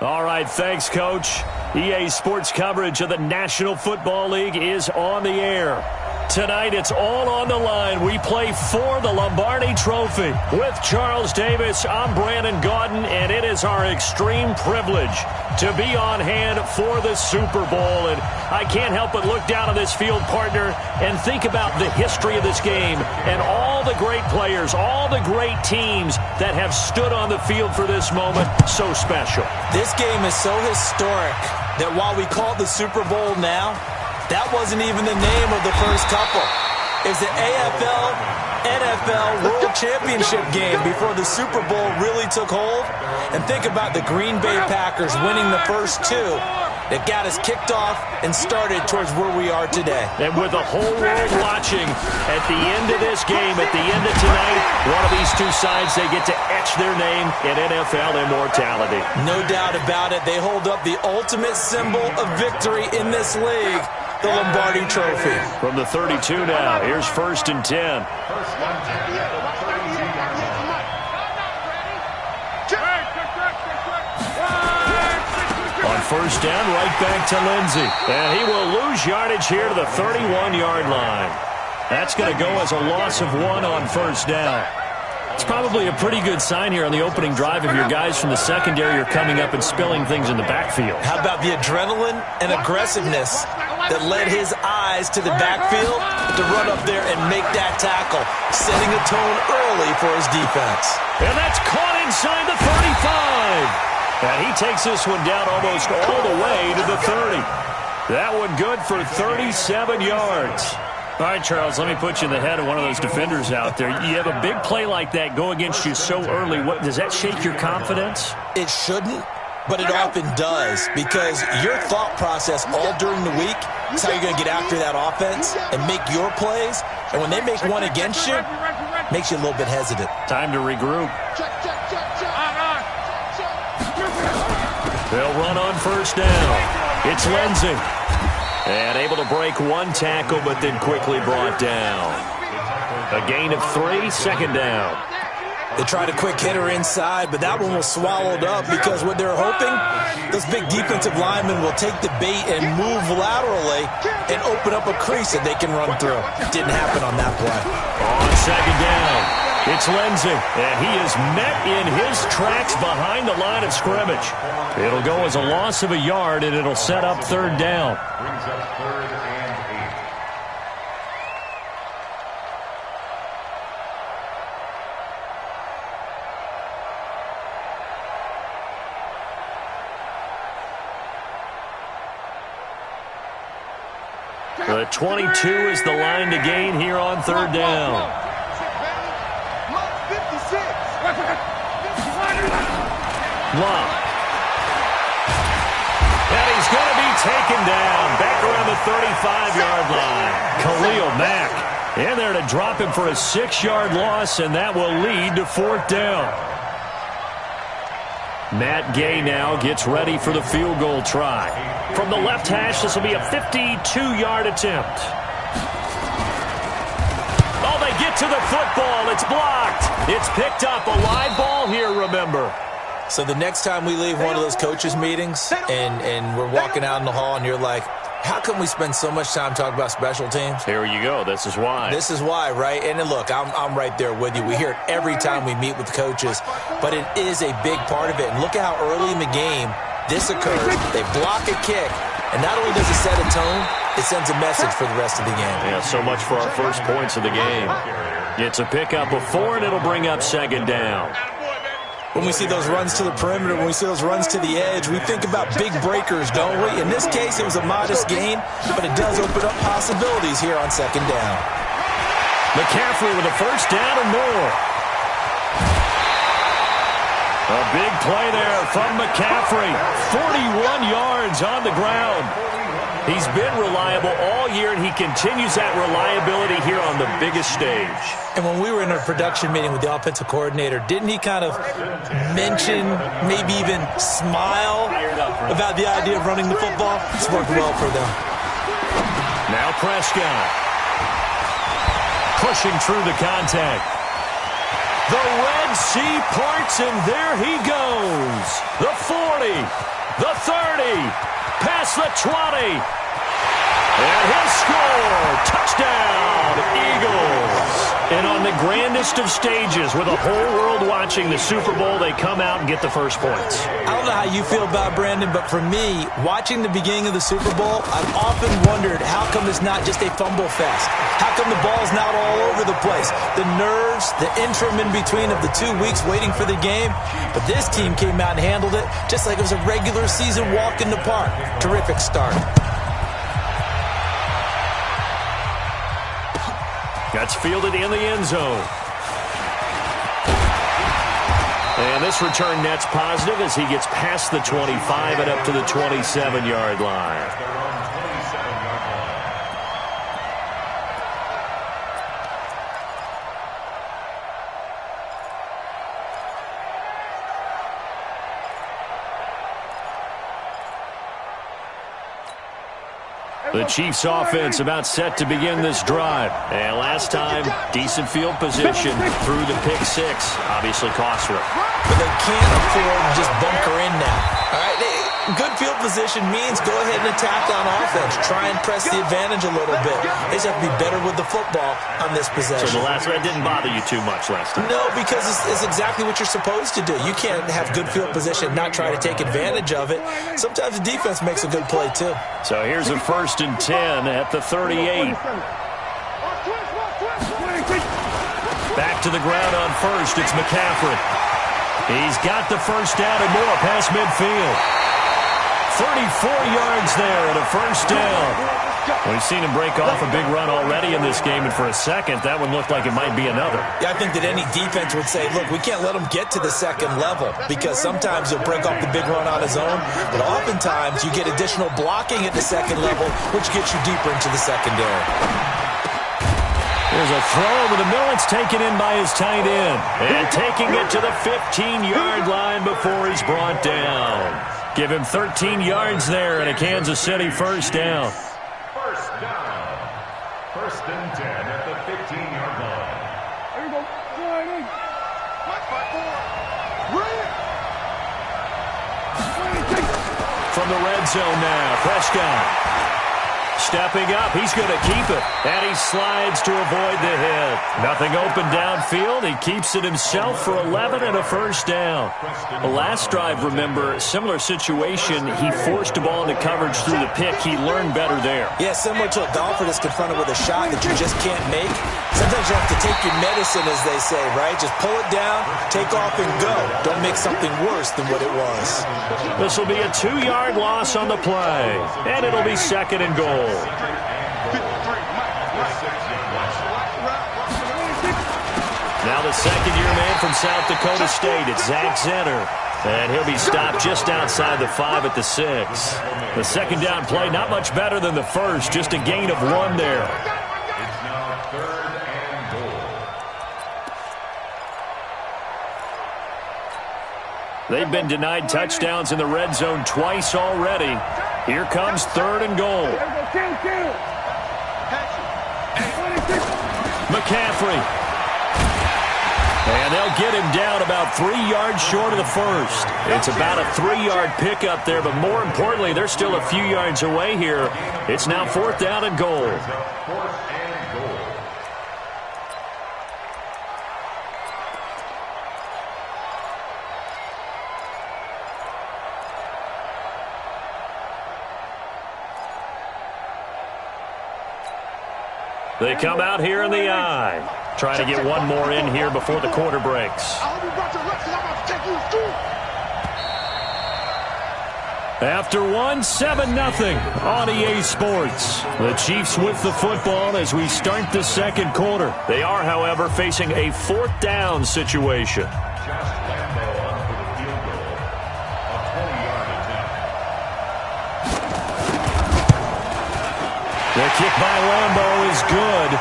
All right, thanks, Coach. EA Sports coverage of the National Football League is on the air. Tonight, it's all on the line. We play for the Lombardi Trophy. With Charles Davis, I'm Brandon Gaudin, and it is our extreme privilege to be on hand for the Super Bowl. And I can't help but look down on this field, partner, and think about the history of this game and all the great players, all the great teams that have stood on the field for this moment. So special. This game is so historic that while we call it the Super Bowl now, that wasn't even the name of the first couple. It was the AFL, NFL World Championship game before the Super Bowl really took hold. And think about the Green Bay Packers winning the first two that got us kicked off and started towards where we are today. And with the whole world watching, at the end of this game, at the end of tonight, one of these two sides, they get to etch their name in NFL immortality. No doubt about it. They hold up the ultimate symbol of victory in this league, the Lombardi Trophy. From the 32 now, here's 1st and 10. On 1st down, right back to Lindsey. And he will lose yardage here to the 31-yard line. That's going to go as a loss of 1 on 1st down. It's probably a pretty good sign here on the opening drive if your guys from the secondary are coming up and spilling things in the backfield. How about the adrenaline and aggressiveness that led his eyes to the backfield to run up there and make that tackle, setting a tone early for his defense. And that's caught inside the 35. And he takes this one down almost all the way to the 30. That one good for 37 yards. All right, Charles, let me put you in the head of one of those defenders out there. You have a big play like that go against you so early. What, does that shake your confidence? It shouldn't, but it often does, because your thought process all during the week is how you're going to get after that offense and make your plays. And when they make one against you, it makes you a little bit hesitant. Time to regroup. They'll run on 1st down. It's Lindsey. And able to break one tackle, but then quickly brought down. A gain of 3, 2nd down. They tried a quick hitter inside, but that one was swallowed up because what they're hoping, those big defensive linemen will take the bait and move laterally and open up a crease that they can run through. Didn't happen on that play. On 2nd down, it's Lindsey, and he is met in his tracks behind the line of scrimmage. It'll go as a loss of a yard, and it'll set up 3rd down. Brings up 3rd and 8. The 22 is the line to gain here on 3rd down. Long. And he's going to be taken down back around the 35-yard line. Khalil Mack in there to drop him for a 6-yard loss, and that will lead to 4th down. Matt Gay now gets ready for the field goal try. From the left hash, this will be a 52-yard attempt. Oh, they get to the football. It's blocked. It's picked up. A live ball here, remember. So the next time we leave one of those coaches' meetings and we're walking out in the hall and you're like, how come we spend so much time talking about special teams? Here you go. This is why. This is why, right? And look, I'm right there with you. We hear it every time we meet with coaches, but it is a big part of it. And look at how early in the game this occurs. They block a kick, and not only does it set a tone, it sends a message for the rest of the game. Yeah, so much for our first points of the game. It's a pickup of 4, and it'll bring up 2nd down. When we see those runs to the perimeter, when we see those runs to the edge, we think about big breakers, don't we? In this case, it was a modest gain, but it does open up possibilities here on 2nd down. McCaffrey with a 1st down and more. A big play there from McCaffrey. 41 yards on the ground. He's been reliable all year, and he continues that reliability here on the biggest stage. And when we were in a production meeting with the offensive coordinator, didn't he kind of mention, maybe even smile about the idea of running the football? It's worked well for them. Now Prescott. Pushing through the contact. The Red Sea parts, and there he goes. The 40, the 30, past the 20. And he'll score. Touchdown, Eagles. And on the grandest of stages, with the whole world watching the Super Bowl, they come out and get the first points. I don't know how you feel about Brandon, but for me, watching the beginning of the Super Bowl, I've often wondered how come it's not just a fumble fest? How come the ball's not all over the place? The nerves, the interim in between of the 2 weeks waiting for the game. But this team came out and handled it just like it was a regular season walk in the park. Terrific start. That's fielded in the end zone. And this return net's positive as he gets past the 25 and up to the 27-yard line. The Chiefs offense about set to begin this drive. And last time, decent field position through the pick six. Obviously costly. But they can't afford to just bunker in now. All right, good field position means go ahead and attack on offense. Try and press the advantage a little bit. They just have to be better with the football on this possession. So the last one didn't bother you too much last time? No, because it's exactly what you're supposed to do. You can't have good field position and not try to take advantage of it. Sometimes the defense makes a good play, too. So here's a 1st and 10 at the 38. Back to the ground on first. It's McCaffrey. He's got the first down and more past midfield. 34 yards there and a first down. We've seen him break off a big run already in this game, and for a second, that one looked like it might be another. Yeah, I think that any defense would say, look, we can't let him get to the second level because sometimes he'll break off the big run on his own, but oftentimes you get additional blocking at the second level, which gets you deeper into the secondary. There's a throw over the middle. It's taken in by his tight end. And taking it to the 15-yard line before he's brought down. Give him 13 yards there and a Kansas City first down. First down. 1st and 10 at the 15-yard line. There you go. From the red zone now, Prescott. Stepping up, he's going to keep it. And he slides to avoid the hit. Nothing open downfield. He keeps it himself for 11 and a first down. The last drive, remember, similar situation. He forced the ball into coverage through the pick. He learned better there. Yeah, similar to a golfer that's confronted with a shot that you just can't make. Sometimes you have to take your medicine, as they say, right? Just pull it down, take off, and go. Don't make something worse than what it was. This will be a 2-yard loss on the play. And it'll be 2nd and goal. Now the second-year man from South Dakota State, it's Zach Zenner. And he'll be stopped just outside the 5 at the 6. The second down play, not much better than the first, just a gain of 1 there. It's now 3rd and goal. They've been denied touchdowns in the red zone twice already. Here comes 3rd and goal. McCaffrey. And they'll get him down about 3 yards short of the first. It's about a 3-yard pickup there, but more importantly, they're still a few yards away here. It's now 4th down and goal. 4th and goal. They come out here in the I. Trying to get one more in here before the quarter breaks. After one, 7-0 on EA Sports. The Chiefs with the football as we start the second quarter. They are, however, facing a 4th down situation. Josh Lambo up for the field goal. A 20-yard attempt. The kick by Lambo is good.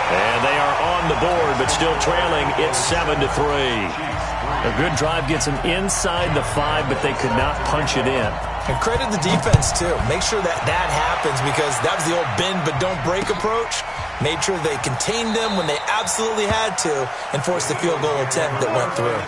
And they are on the board, but still trailing. It's 7-3. A good drive gets them inside the 5, but they could not punch it in. And credit the defense, too. Make sure that happens, because that was the old bend but don't break approach. Made sure they contained them when they absolutely had to and forced the field goal attempt that went through.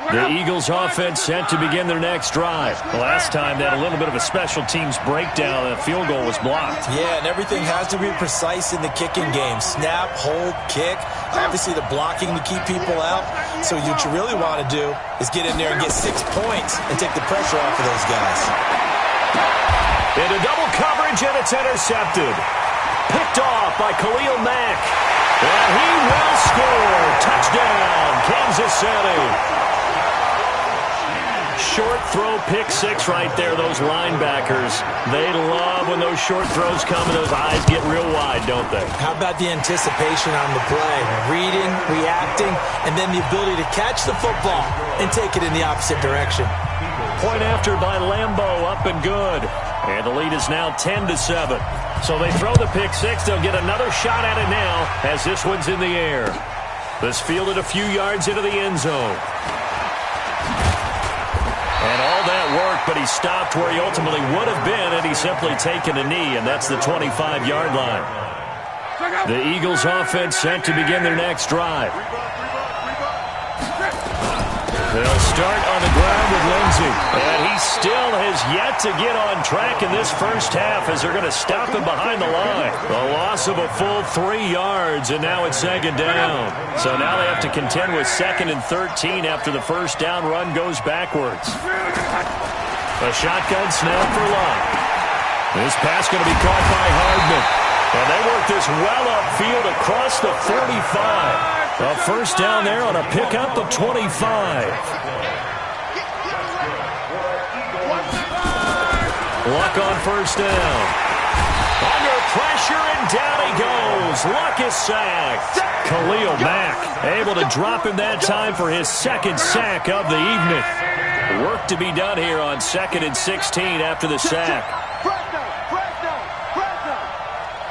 The Eagles offense set to begin their next drive. Last time they had a little bit of a special teams breakdown and a field goal was blocked. Yeah, and everything has to be precise in the kicking game. Snap, hold, kick. Obviously the blocking to keep people out. So what you really want to do is get in there and get 6 points and take the pressure off of those guys. Into double coverage, and it's intercepted. Picked off by Khalil Mack. And he will score. Touchdown, Kansas City. Short throw, pick 6 right there, those linebackers. They love when those short throws come and those eyes get real wide, don't they? How about the anticipation on the play? Reading, reacting, and then the ability to catch the football and take it in the opposite direction. Point after by Lambeau, up and good. And the lead is now 10-7. So they throw the pick 6. They'll get another shot at it now as this one's in the air. This fielded a few yards into the end zone. And all that work, but he stopped where he ultimately would have been had he simply taken a knee, and that's the 25-yard line. The Eagles offense set to begin their next drive. They'll start on the ground with Lindsey, and he still has yet to get on track in this first half as they're going to stop him behind the line. A loss of a full 3 yards, and now it's 2nd down. So now they have to contend with 2nd and 13 after the first down run goes backwards. A shotgun snap for Locke. This pass going to be caught by Hardman. And they work this well upfield across the 45. A first down there on a pickup of 25. Luck on first down. Under pressure, and down he goes. Luck is sacked. Khalil Mack able to drop him that time for his 2nd sack of the evening. Work to be done here on 2nd and 16 after the sack.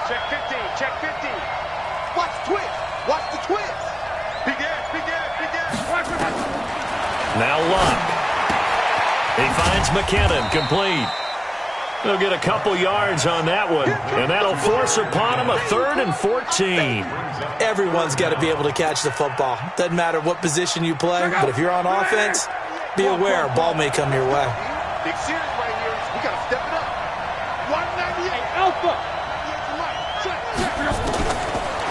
Check 15, check 15. Watch the twist. Watch the twist. Big ass, big ass, big ass. Now Luck. He finds McKinnon, complete. They'll get a couple yards on that one, and that'll force upon him a 3rd and 14. Everyone's got to be able to catch the football. Doesn't matter what position you play, but if you're on offense, be aware a ball may come your way. Big series right here. We got to step it up. 198 Alpha.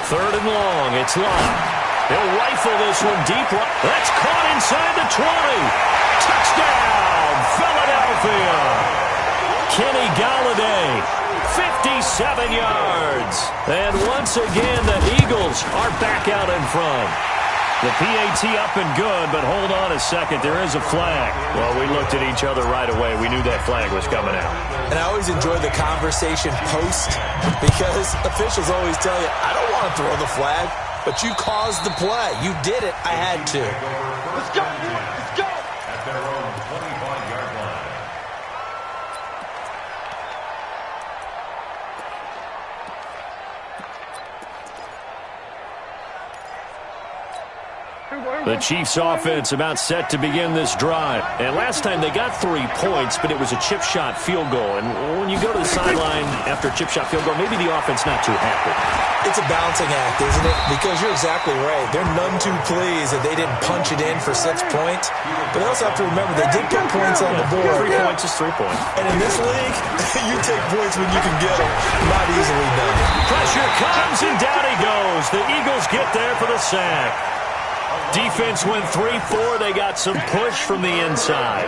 3rd and long. It's Locke. He'll rifle this one deep. That's caught inside the 20. Touchdown, Philadelphia. Kenny Galladay, 57 yards. And once again, the Eagles are back out in front. The PAT up and good, but hold on a second. There is a flag. Well, we looked at each other right away. We knew that flag was coming out. And I always enjoy the conversation post because officials always tell you, I don't want to throw the flag, but you caused the play. You did it. I had to. Let's go. Let's go. At their own 25-yard line. The Chiefs offense about set to begin this drive. And last time they got 3 points, but it was a chip shot field goal. And when you go to the sideline after a chip shot field goal, maybe the offense not too happy. It's a balancing act, isn't it? Because you're exactly right. They're none too pleased that they didn't punch it in for 6 points. But they also have to remember they did put points on the board. 3 points is 3 points. And in this league, you take points when you can get them. Not easily done. Pressure comes, and down he goes. The Eagles get there for the sack. Defense went 3-4. They got some push from the inside.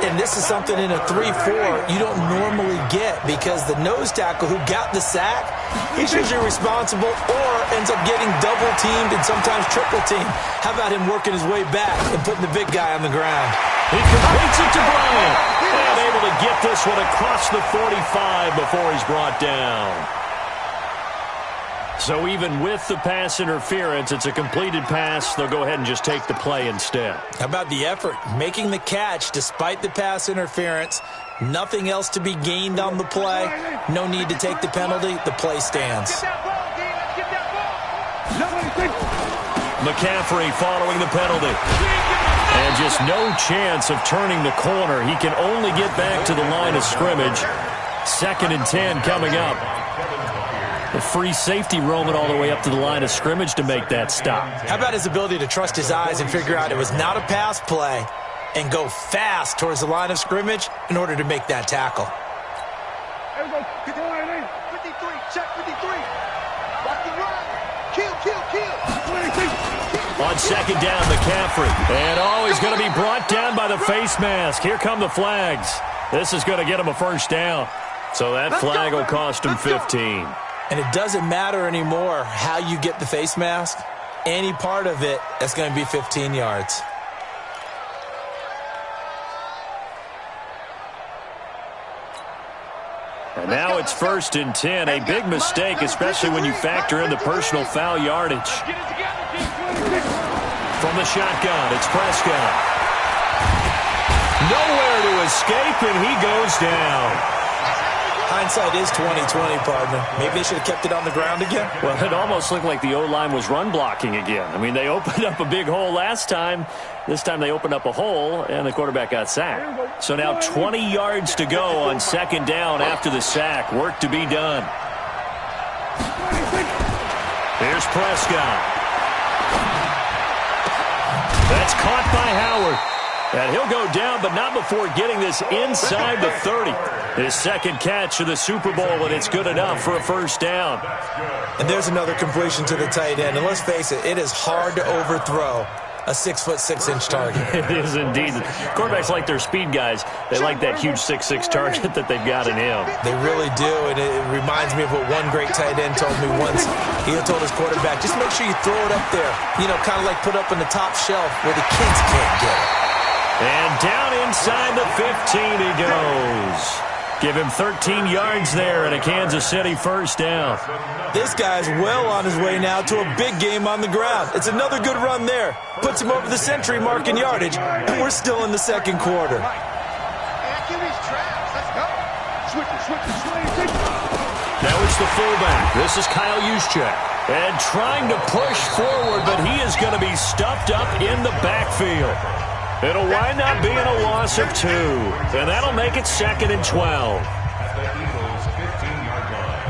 And this is something in a 3-4 you don't normally get because the nose tackle who got the sack, he's usually responsible or ends up getting double-teamed and sometimes triple-teamed. How about him working his way back and putting the big guy on the ground? He completes it to Bryant. And able to get this one across the 45 before he's brought down. So even with the pass interference, it's a completed pass. They'll go ahead and just take the play instead. How about the effort? Making the catch despite the pass interference. Nothing else to be gained on the play. No need to take the penalty. The play stands. McCaffrey following the penalty. And just no chance of turning the corner. He can only get back to the line of scrimmage. 2nd and 10 coming up. The free safety roaming all the way up to the line of scrimmage to make that stop. How about his ability to trust his eyes and figure out it was not a pass play and go fast towards the line of scrimmage in order to make that tackle. 53, check 53. Watch the run. Kill. On 2nd down, McCaffrey. And he's going to be brought down by the face mask. Here come the flags. This is going to get him a first down. So that flag will cost him 15. And it doesn't matter anymore how you get the face mask. Any part of it, that's going to be 15 yards. And now it's 1st and 10. A big mistake, especially when you factor in the personal foul yardage. From the shotgun, it's Prescott. Nowhere to escape, and he goes down. Hindsight is 20/20, partner. Maybe they should have kept it on the ground again. Well, it almost looked like the O-line was run blocking again. I mean, they opened up a big hole last time. This time they opened up a hole, and the quarterback got sacked. So now 20 yards to go on 2nd down after the sack. Work to be done. Here's Prescott. That's caught by Howard. And he'll go down, but not before getting this inside the 30. His 2nd catch of the Super Bowl, and it's good enough for a first down. And there's another completion to the tight end. And let's face it, it is hard to overthrow a 6'6" target. It is indeed. Quarterbacks like their speed guys. They like that huge 6'6" target that they've got in him. They really do, and it reminds me of what one great tight end told me once. He had told his quarterback, just make sure you throw it up there, kind of like put up in the top shelf where the kids can't get it. And down inside the 15 he goes. Give him 13 yards there and a Kansas City first down. This guy's well on his way now to a big game on the ground. It's another good run there. Puts him over the century mark in yardage, and we're still in the 2nd quarter. Now it's the fullback. This is Kyle Juszczyk. And trying to push forward, but he is going to be stuffed up in the backfield. It'll wind up being a loss of 2. And that'll make it 2nd and 12. At the Eagles' 15-yard line.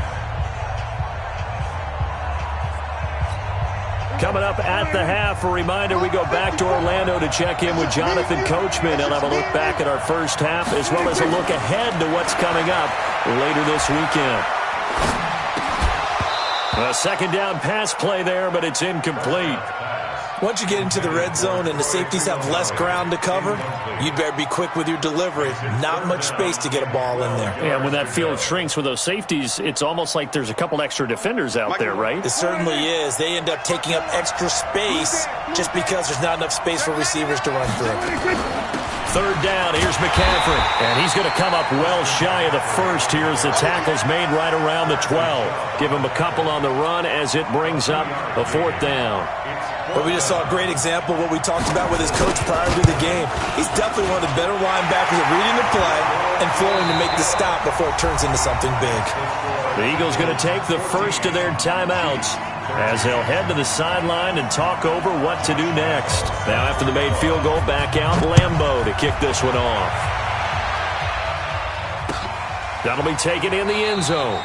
Coming up at the half, a reminder, we go back to Orlando to check in with Jonathan Coachman. He'll have a look back at our first half as well as a look ahead to what's coming up later this weekend. A 2nd down pass play there, but it's incomplete. Once you get into the red zone and the safeties have less ground to cover, you'd better be quick with your delivery. Not much space to get a ball in there. Yeah, when that field shrinks with those safeties, it's almost like there's a couple extra defenders out there, right? It certainly is. They end up taking up extra space just because there's not enough space for receivers to run through. 3rd down, here's McCaffrey. And he's going to come up well shy of the first here as the tackle's made right around the 12. Give him a couple on the run as it brings up a 4th down. But we just saw a great example of what we talked about with his coach prior to the game. He's definitely one of the better linebackers at reading the play and flowing to make the stop before it turns into something big. The Eagles going to take the first of their timeouts as they'll head to the sideline and talk over what to do next. Now after the made field goal, back out Lambeau to kick this one off. That'll be taken in the end zone.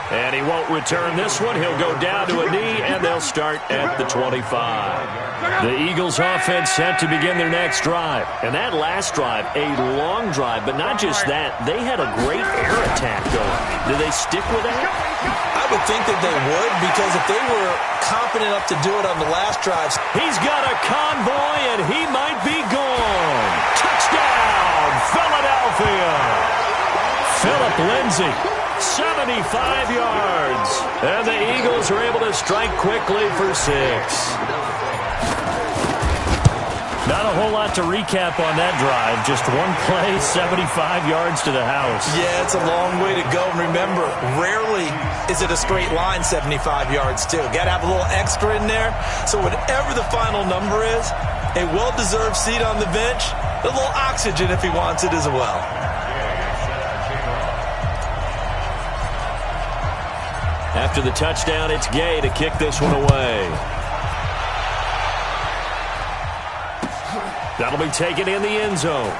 And he won't return this one. He'll go down to a knee, and they'll start at the 25. The Eagles offense set to begin their next drive. And that last drive, a long drive, but not just that. They had a great air attack going. Do they stick with that? I would think that they would, because if they were confident enough to do it on the last drives. He's got a convoy, and he might be gone. Touchdown, Philadelphia. Philip Lindsay. 75 yards. And the Eagles are able to strike quickly for 6. Not a whole lot to recap on that drive. Just one play, 75 yards to the house. Yeah, it's a long way to go. And remember, rarely is it a straight line 75 yards, too. Got to have a little extra in there. So whatever the final number is, a well-deserved seat on the bench, a little oxygen if he wants it as well. After the touchdown, it's Gay to kick this one away. That'll be taken in the end zone.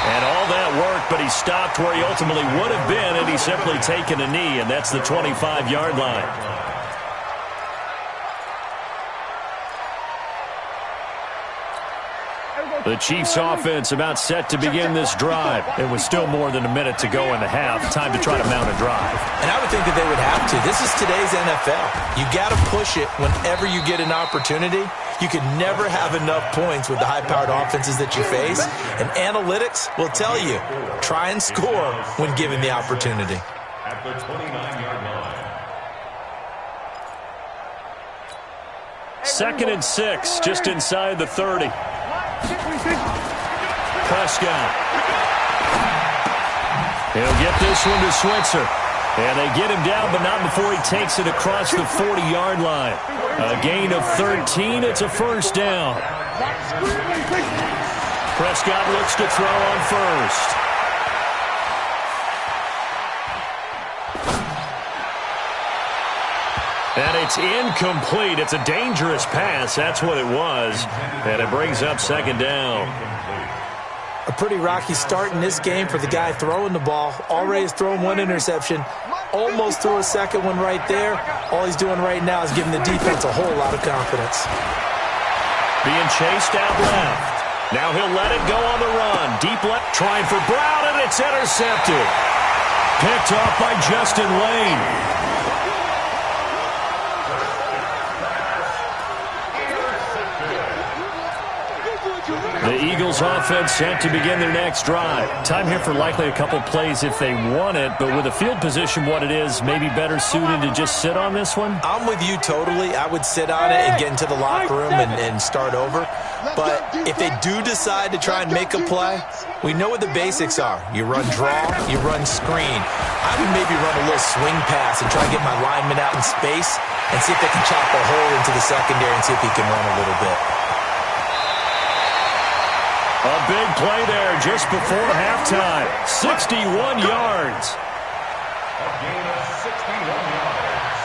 And all that work, but he stopped where he ultimately would have been, and he's simply taken a knee, and that's the 25-yard line. The Chiefs offense about set to begin this drive. It was still more than a minute to go in the half. Time to try to mount a drive. And I would think that they would have to. This is today's NFL. You got to push it whenever you get an opportunity. You can never have enough points with the high-powered offenses that you face. And analytics will tell you, try and score when given the opportunity. At the 29-yard line. 2nd and 6, just inside the 30. Prescott. He'll get this one to Switzer. And they get him down, but not before he takes it across the 40-yard line. A gain of 13. It's a first down. Prescott looks to throw on first. And it's incomplete. It's a dangerous pass. That's what it was. And it brings up second down. A pretty rocky start in this game for the guy throwing the ball. Already has thrown one interception. Almost threw a second one right there. All he's doing right now is giving the defense a whole lot of confidence. Being chased out left. Now he'll let it go on the run. Deep left, trying for Brown, and it's intercepted. Picked off by Justin Lane. The Eagles offense set to begin their next drive. Time here for likely a couple plays if they want it, but with the field position what it is, maybe better suited to just sit on this one? I'm with you totally. I would sit on it and get into the locker room and start over. But if they do decide to try and make a play, we know what the basics are. You run draw, you run screen. I would maybe run a little swing pass and try to get my lineman out in space and see if they can chop a hole into the secondary and see if he can run a little bit. A big play there just before halftime. 61 yards. A gain of 61 yards.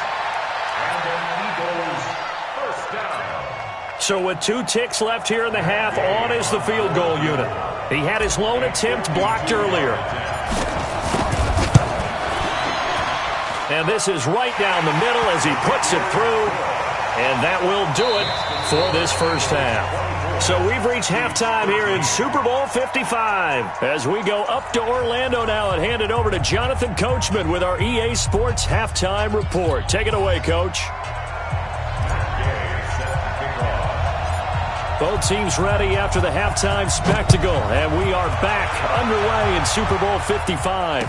And an Eagles first down. So with 2 ticks left here in the half, on is the field goal unit. He had his lone attempt blocked earlier. And this is right down the middle as he puts it through. And that will do it for this first half. So we've reached halftime here in Super Bowl 55. As we go up to Orlando now and hand it over to Jonathan Coachman with our EA Sports Halftime Report. Take it away, Coach. Both teams ready after the halftime spectacle. And we are back underway in Super Bowl 55.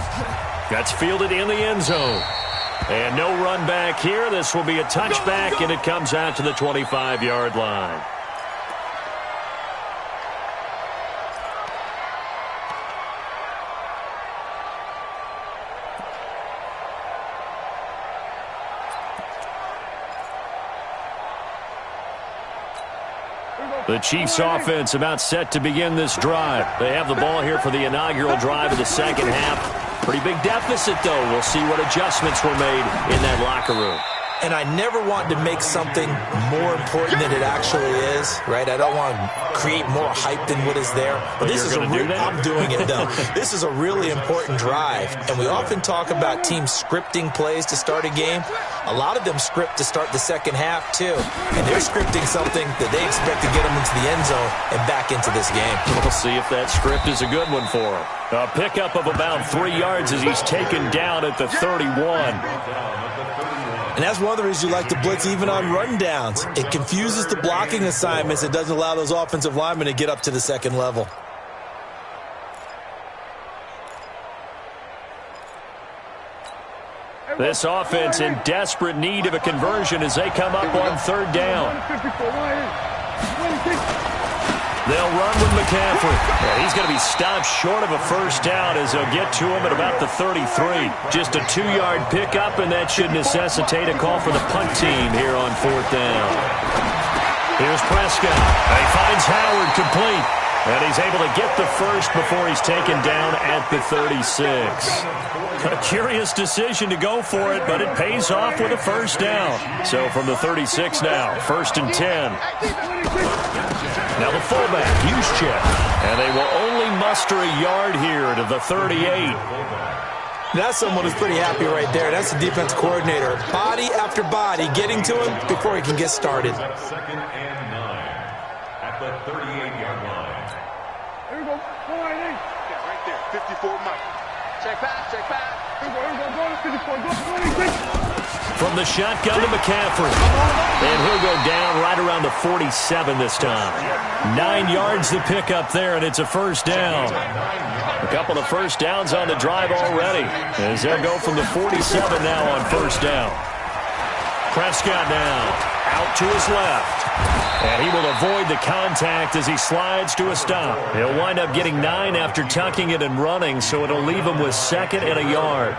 That's fielded in the end zone. And no run back here. This will be a touchback, and it comes out to the 25-yard line. The Chiefs offense about set to begin this drive. They have the ball here for the inaugural drive of the second half. Pretty big deficit, though. We'll see what adjustments were made in that locker room. And I never want to make something more important than it actually is, right? I don't want to create more hype than what is there. But this is I'm doing it, though. This is a really important drive. And we often talk about teams scripting plays to start a game. A lot of them script to start the second half, too. And they're scripting something that they expect to get them into the end zone and back into this game. We'll see if that script is a good one for him. A pickup of about 3 yards as he's taken down at the 31. And that's one of the reasons you like to blitz even on rundowns. It confuses the blocking assignments. It doesn't allow those offensive linemen to get up to the second level. This offense in desperate need of a conversion as they come up on third down. They'll run with McCaffrey. Yeah, he's going to be stopped short of a first down as they'll get to him at about the 33. Just a 2-yard pickup, and that should necessitate a call for the punt team here on fourth down. Here's Prescott. He finds Howard complete. And he's able to get the first before he's taken down at the 36. A curious decision to go for it, but it pays off with a first down. So from the 36 now, 1st and 10. Now the fullback, Juszczyk. And they will only muster a yard here to the 38. That's someone who's pretty happy right there. That's the defense coordinator. Body after body getting to him before he can get started. 2nd and 9 at the 38-yard line. Here we go. Yeah, right there. 54 Mike. Check pass, check pass. Here we go, 54. From the shotgun to McCaffrey. And he'll go down right around the 47 this time. 9 yards to pick up there, and it's a first down. A couple of first downs on the drive already, as they'll go from the 47 now on first down. Prescott now out to his left. And he will avoid the contact as he slides to a stop. He'll wind up getting 9 after tucking it and running, so it'll leave him with 2nd and a yard.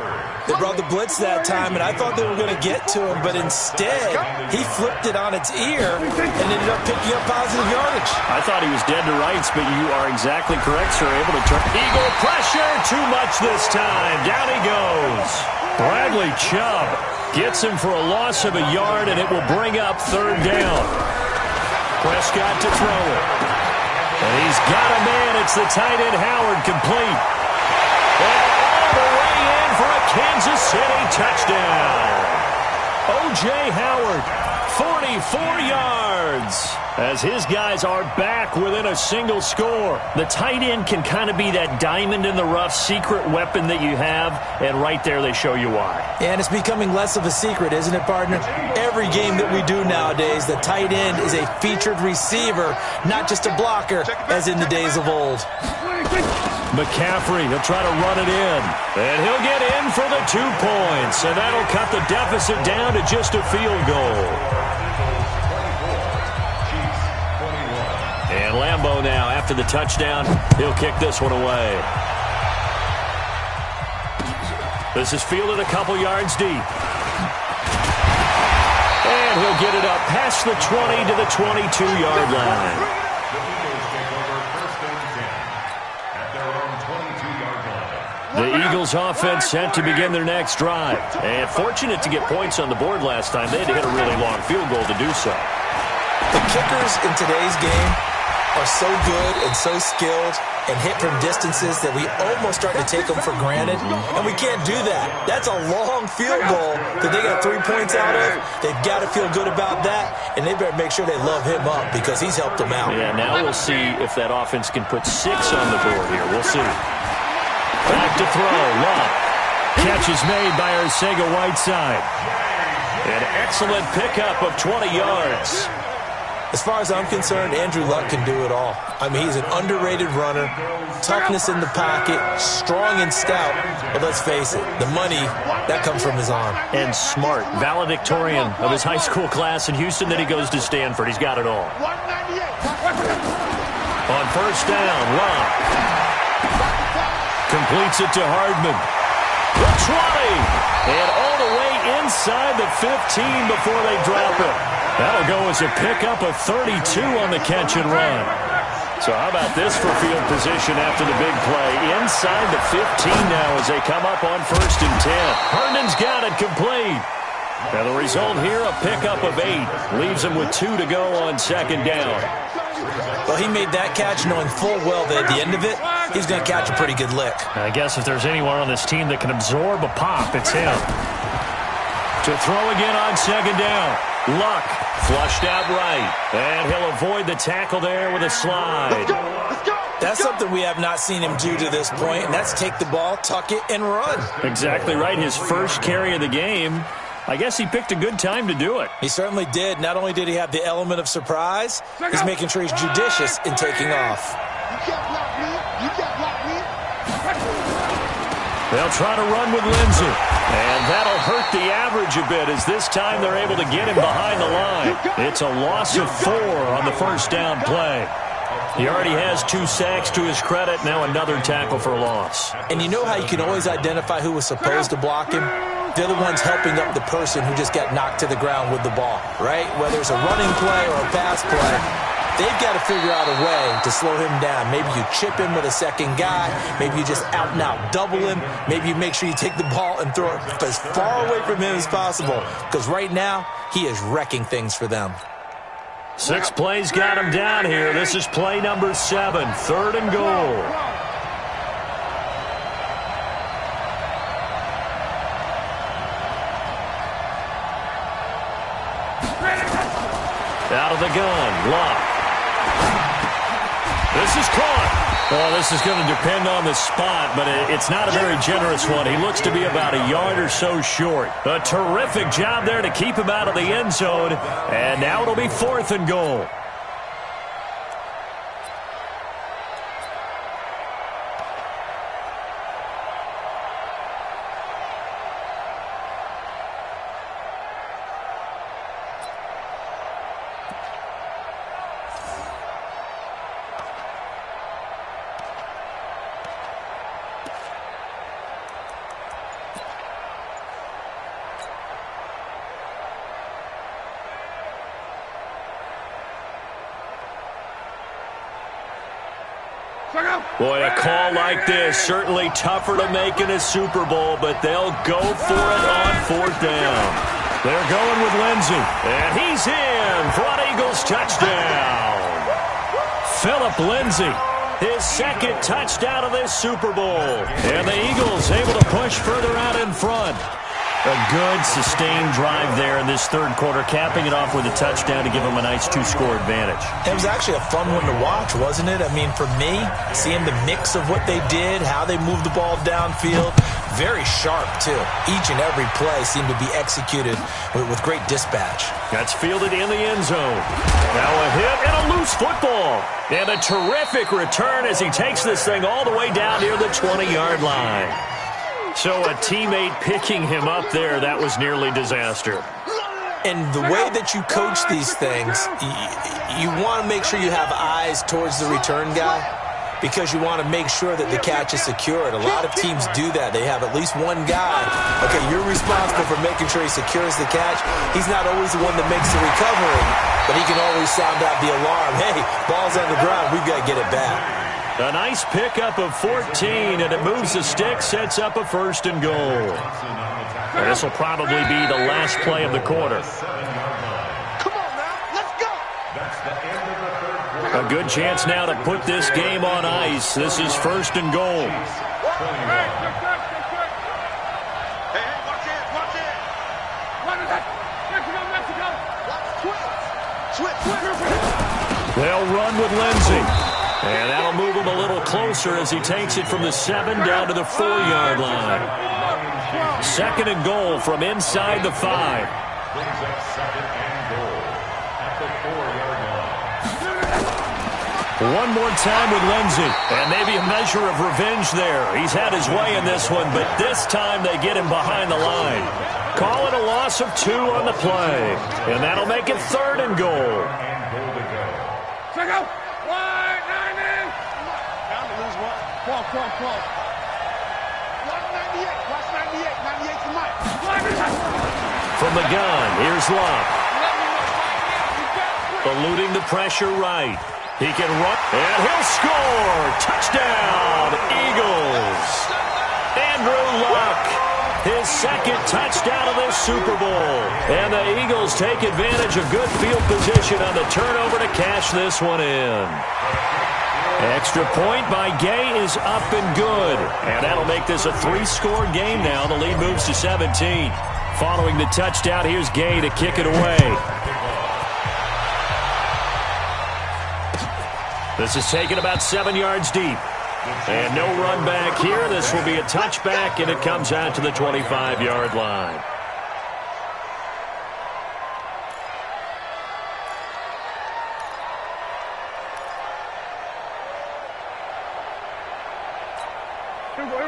They brought the blitz that time, and I thought they were going to get to him, but instead, he flipped it on its ear and ended up picking up positive yardage. I thought he was dead to rights, but you are exactly correct, sir. Able to turn. Eagle pressure, too much this time. Down he goes. Bradley Chubb gets him for a loss of a yard, and it will bring up 3rd down. Prescott to throw it. And he's got a man. It's the tight end Howard complete. And all the way in for a Kansas City touchdown. O.J. Howard, 44 yards. As his guys are back within a single score. The tight end can kind of be that diamond in the rough secret weapon that you have, and right there they show you why. And it's becoming less of a secret, isn't it, partner? Every game that we do nowadays, the tight end is a featured receiver, not just a blocker, as in the days of old. McCaffrey, he'll try to run it in. And he'll get in for the 2 points, and that'll cut the deficit down to just a field goal. And Lambeau now, after the touchdown, he'll kick this one away. This is fielded a couple yards deep. And he'll get it up past the 20 to the 22-yard line. The Eagles offense set to begin their next drive. And fortunate to get points on the board last time. They had to hit a really long field goal to do so. The kickers in today's game are so good and so skilled and hit from distances that we almost start to take them for granted, and we can't do that. That's a long field goal that they got 3 points out of. They've got to feel good about that, and they better make sure they love him up because he's helped them out. Yeah, now we'll see if that offense can put 6 on the board here. We'll see. Back to throw. Luck. Catch is made by Arcega-Whiteside. An excellent pickup of 20 yards. As far as I'm concerned, Andrew Luck can do it all. I mean, he's an underrated runner, toughness in the pocket, strong and stout. But let's face it, the money, that comes from his arm. And smart, valedictorian of his high school class in Houston. Then he goes to Stanford. He's got it all. On first down, Luck completes it to Hardman. The 20, and all the way inside the 15 before they drop it. That'll go as a pickup of 32 on the catch and run. So how about this for field position after the big play? Inside the 15 now as they come up on 1st and 10. Herndon's got it complete. And the result here, a pickup of 8. Leaves him with 2 to go on 2nd down. Well, he made that catch knowing full well that at the end of it, he's going to catch a pretty good lick. I guess if there's anyone on this team that can absorb a pop, it's him. To throw again on 2nd down. Luck flushed out right. And he'll avoid the tackle there with a slide. Let's go. Let's go. That's something we have not seen him do to this point, and that's take the ball, tuck it, and run. Exactly right. His first carry of the game. I guess he picked a good time to do it. He certainly did. Not only did he have the element of surprise, he's making sure he's judicious in taking off. You can't block me. You can't block me. They'll try to run with Lindsey. And that'll hurt the average a bit as this time they're able to get him behind the line. It's a loss of 4 on the first down play. He already has 2 sacks to his credit. Now another tackle for a loss. And you know how you can always identify who was supposed to block him? They're the ones helping up the person who just got knocked to the ground with the ball, right? Whether it's a running play or a pass play, they've got to figure out a way to slow him down. Maybe you chip him with a second guy. Maybe you just out-and-out double him. Maybe you make sure you take the ball and throw it as far away from him as possible. Because right now, he is wrecking things for them. 6 plays got him down here. This is play number 7, 3rd and goal. Out of the gun, Locke. This is caught. Well, this is going to depend on the spot, but it's not a very generous one. He looks to be about a yard or so short. A terrific job there to keep him out of the end zone, and now it'll be 4th and goal. Boy, a call like this, certainly tougher to make in a Super Bowl, but they'll go for it on 4th down. They're going with Lindsey, and he's in for an Eagles touchdown. Phillip Lindsey, his 2nd touchdown of this Super Bowl. And the Eagles able to push further out in front. A good, sustained drive there in this 3rd quarter, capping it off with a touchdown to give them a nice 2-score advantage. It was actually a fun one to watch, wasn't it? I mean, for me, seeing the mix of what they did, how they moved the ball downfield, very sharp, too. Each and every play seemed to be executed with great dispatch. That's fielded in the end zone. Now a hit and a loose football. And a terrific return as he takes this thing all the way down near the 20-yard line. So a teammate picking him up there, that was nearly disaster. And the way that you coach these things, you want to make sure you have eyes towards the return guy because you want to make sure that the catch is secured. A lot of teams do that. They have at least one guy. Okay, you're responsible for making sure he secures the catch. He's not always the one that makes the recovery, but he can always sound out the alarm. Hey, ball's on the ground. We've got to get it back. A nice pickup of 14, and it moves the stick, sets up a 1st and goal. This will probably be the last play of the quarter. Come on now, let's go. A good chance now to put this game on ice. This is 1st and goal. Hey, watch it, watch it. Mexico. They'll run with Lindsey. And that'll move him a little closer as he takes it from the 7 down to the 4-yard line. 2nd and goal from inside the 5. Brings up 2nd and goal at the 4-yard line. One more time with Lindsey. And maybe a measure of revenge there. He's had his way in this one, but this time they get him behind the line. Call it a loss of 2 on the play. And that'll make it 3rd and goal. Check out. Cross. 198. Watch 98. 98 to Mike. From the gun, here's Locke. Eluding the pressure right. He can run, and he'll score. Touchdown, Eagles. Andrew Locke, his 2nd touchdown of this Super Bowl. And the Eagles take advantage of good field position on the turnover to cash this one in. Extra point by Gay is up and good. And that'll make this a 3-score game now. The lead moves to 17. Following the touchdown, here's Gay to kick it away. This is taken about 7 yards deep. And no run back here. This will be a touchback, and it comes out to the 25-yard line.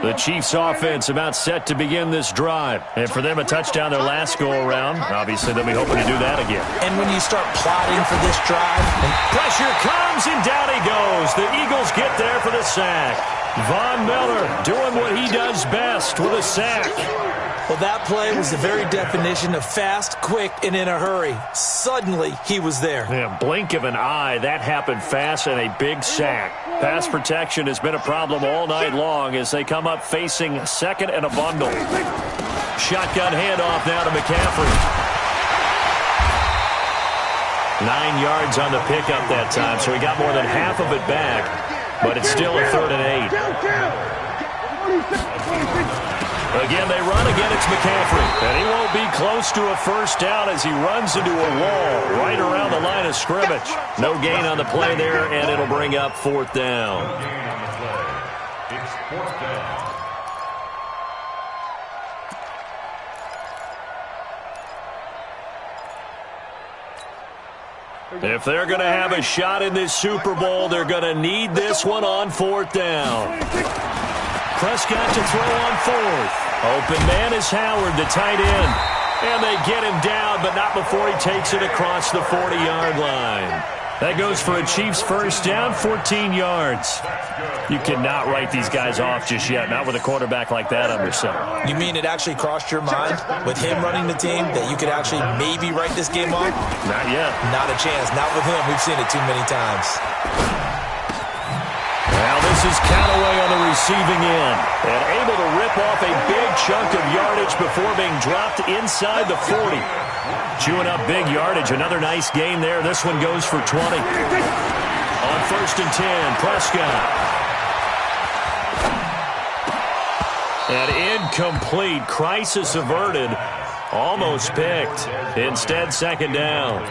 The Chiefs offense about set to begin this drive. And for them, a touchdown their last go-around. Obviously, they'll be hoping to do that again. And when you start plotting for this drive, pressure comes, and down he goes. The Eagles get there for the sack. Von Miller doing what he does best with a sack. Well, that play was the very definition of fast, quick, and in a hurry. Suddenly, he was there. Yeah, blink of an eye, that happened fast, and a big sack. Pass protection has been a problem all night long as they come up facing second and a bundle. Shotgun handoff now to McCaffrey. 9 yards on the pickup that time, so he got more than half of it back, but it's still a 3rd and 8. Again, they run. Again, it's McCaffrey. And he won't be close to a first down as he runs into a wall right around the line of scrimmage. No gain on the play there, and it'll bring up 4th down. No gain on the play. It's 4th down. If they're going to have a shot in this Super Bowl, they're going to need this one on 4th down. Prescott to throw on 4th. Open man is Howard, the tight end. And they get him down, but not before he takes it across the 40-yard line. That goes for a Chiefs first down, 14 yards. You cannot write these guys off just yet, not with a quarterback like that under center. You mean it actually crossed your mind with him running the team that you could actually maybe write this game off? Not yet. Not a chance. Not with him. We've seen it too many times. Now this is Callaway on the receiving end and able to rip off a big chunk of yardage before being dropped inside the 40. Chewing up big yardage. Another nice gain there. This one goes for 20. On 1st and 10, Prescott. And incomplete. Crisis averted. Almost picked. Instead, 2nd down.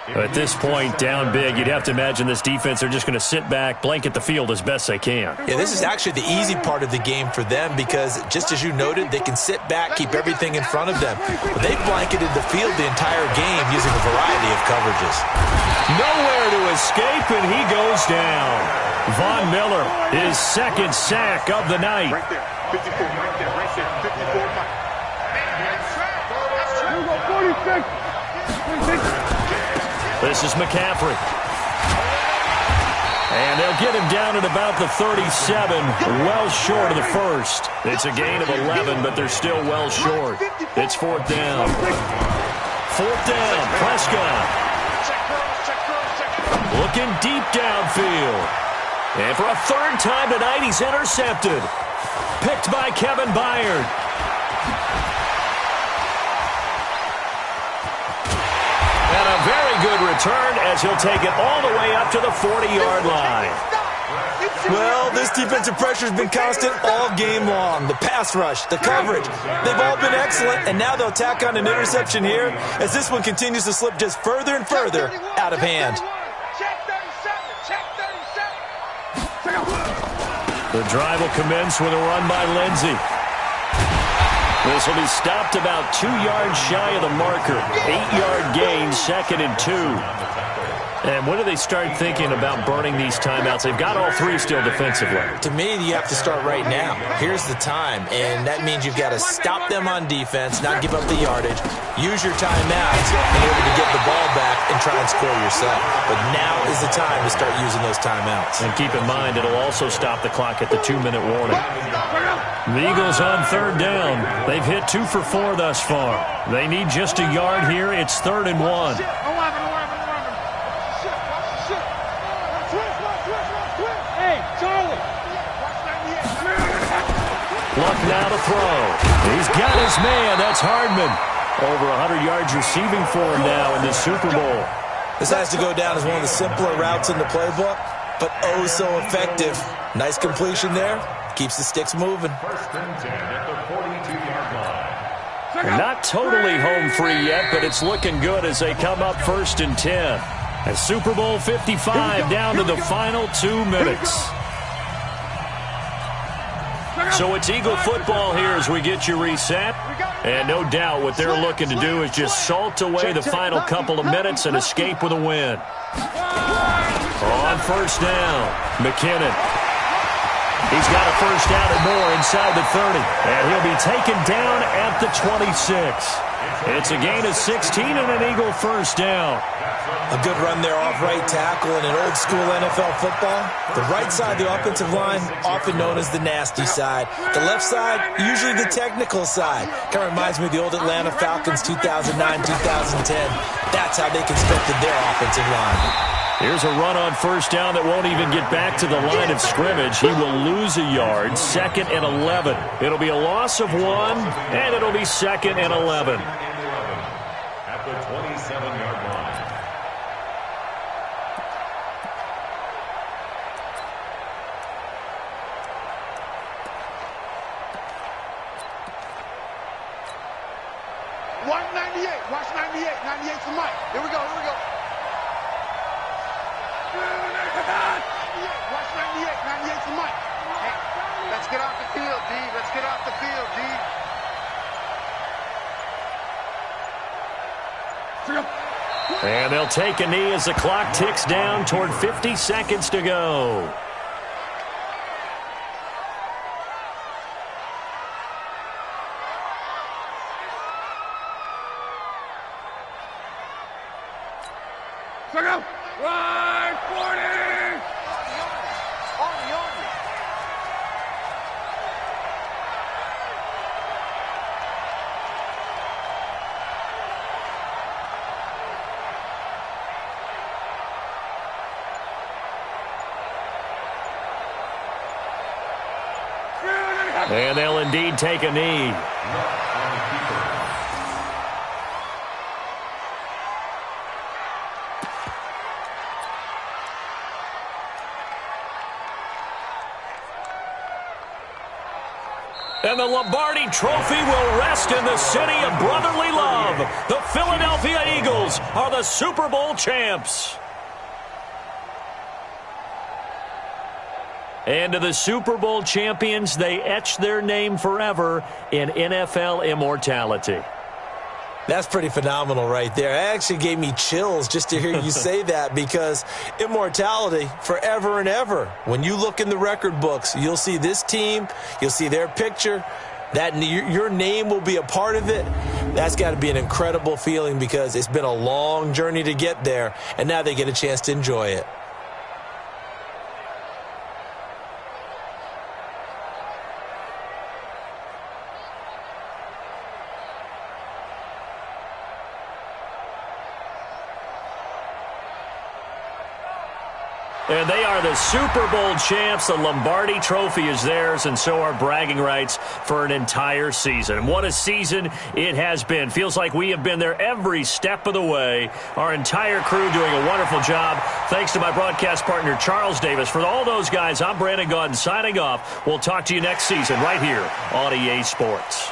At this point, down big, you'd have to imagine this defense, they're just going to sit back, blanket the field as best they can. Yeah, this is actually the easy part of the game for them because, just as you noted, they can sit back, keep everything in front of them. But they've blanketed the field the entire game using a variety of coverages. Nowhere to escape, and he goes down. Von Miller, his 2nd sack of the night. Right there. 54, right there, right there. 54, 46. This is McCaffrey. And they'll get him down at about the 37, well short of the first. It's a gain of 11, but they're still well short. It's 4th down. 4th down, Prescott. Looking deep downfield. And for a 3rd time tonight, he's intercepted. Picked by Kevin Byard. And a very good return as he'll take it all the way up to the 40-yard line. Well, this defensive pressure has been constant all game long. The pass rush, the coverage, they've all been excellent, and now they'll tack on an interception here as this one continues to slip just further and further out of hand. The drive will commence with a run by Lindsey. This will be stopped about 2 yards shy of the marker. 8-yard gain, 2nd and 2. And when do they start thinking about burning these timeouts? They've got all 3 still defensively. To me, you have to start right now. Here's the time, and that means you've got to stop them on defense, not give up the yardage, use your timeouts in order to get the ball back and try and score yourself. But now is the time to start using those timeouts. And keep in mind, it'll also stop the clock at the 2-minute warning. The Eagles on 3rd down. They've hit 2 for 4 thus far. They need just a yard here. It's 3rd and 1. Luck now to throw. He's got his man. That's Hardman. Over 100 yards receiving for him now in this Super Bowl. This has to go down as one of the simpler routes in the playbook, but oh so effective. Nice completion there. Keeps the sticks moving. 1st and 10 at the 42-yard line. Not totally home free yet, but it's looking good as they come up 1st and 10. As Super Bowl 55 down to the final 2 minutes. So it's Eagle football here as we get you reset. And no doubt what they're looking to do is just salt away the final couple of minutes and escape with a win. On 1st down, McKinnon. He's got a first down and more inside the 30. And he'll be taken down at the 26. It's a gain of 16 and an Eagle first down. A good run there off right tackle in an old-school NFL football. The right side of the offensive line, often known as the nasty side. The left side, usually the technical side. Kind of reminds me of the old Atlanta Falcons 2009-2010. That's how they constructed their offensive line. Here's a run on first down that won't even get back to the line of scrimmage. He will lose a yard, 2nd and 11. It'll be a loss of 1, and it'll be 2nd and 11. At the 27-yard line. Watch 98. Watch 98. 98 for Mike. Here we go. Here we go. Watch 98. 98 for Mike. Hey, let's get off the field, D. Let's get off the field, D. And they'll take a knee as the clock ticks down toward 50 seconds to go. Right, 40! On me. And they'll indeed take a knee. And the Lombardi Trophy will rest in the city of brotherly love. The Philadelphia Eagles are the Super Bowl champs. And to the Super Bowl champions, they etch their name forever in NFL immortality. That's pretty phenomenal right there. It actually gave me chills just to hear you say that, because immortality forever and ever. When you look in the record books, you'll see this team, you'll see their picture, that your name will be a part of it. That's got to be an incredible feeling, because it's been a long journey to get there, and now they get a chance to enjoy it. And they are the Super Bowl champs. The Lombardi Trophy is theirs, and so are bragging rights for an entire season. What a season it has been. Feels like we have been there every step of the way. Our entire crew doing a wonderful job. Thanks to my broadcast partner, Charles Davis. For all those guys, I'm Brandon Gaudin signing off. We'll talk to you next season right here on EA Sports.